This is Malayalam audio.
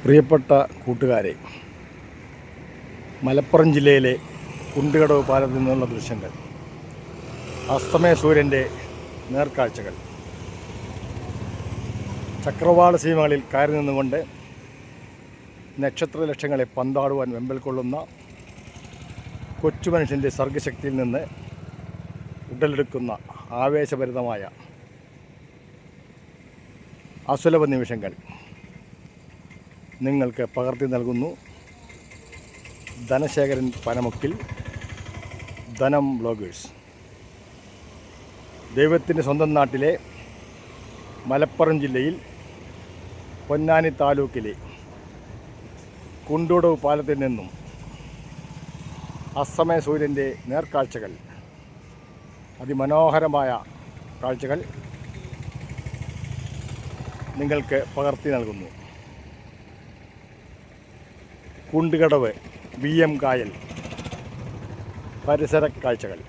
പ്രിയപ്പെട്ട കൂട്ടുകാരെ, മലപ്പുറം ജില്ലയിലെ കുണ്ടുകടവ് പാലത്തിൽ നിന്നുള്ള ദൃശ്യങ്ങൾ, അസ്തമയ സൂര്യൻ്റെ നേർക്കാഴ്ചകൾ, ചക്രവാള സീമകളിൽ കയറി നിന്നുകൊണ്ട് നക്ഷത്രലക്ഷങ്ങളെ പന്താടുവാൻ വെമ്പൽ കൊള്ളുന്ന കൊച്ചു മനുഷ്യൻ്റെ സർഗശക്തിയിൽ നിന്ന് ഉടലെടുക്കുന്ന ആവേശഭരിതമായ അസുലഭ നിമിഷങ്ങൾ നിങ്ങൾക്ക് പകർത്തി നൽകുന്നു ധനശേഖരൻ പനമുക്കിൽ, ധനം വ്ലോഗേഴ്സ്. ദൈവത്തിൻ്റെ സ്വന്തം നാട്ടിലെ മലപ്പുറം ജില്ലയിൽ പൊന്നാനി താലൂക്കിലെ കുണ്ടുകടവ് പാലത്തിൽ നിന്നും അസ്തമയ സൂര്യൻ്റെ നേർക്കാഴ്ചകൾ, അതിമനോഹരമായ കാഴ്ചകൾ നിങ്ങൾക്ക് പകർത്തി നൽകുന്നു. കുണ്ടുകടവ് BM കായൽ പരിസര കാഴ്ചകൾ.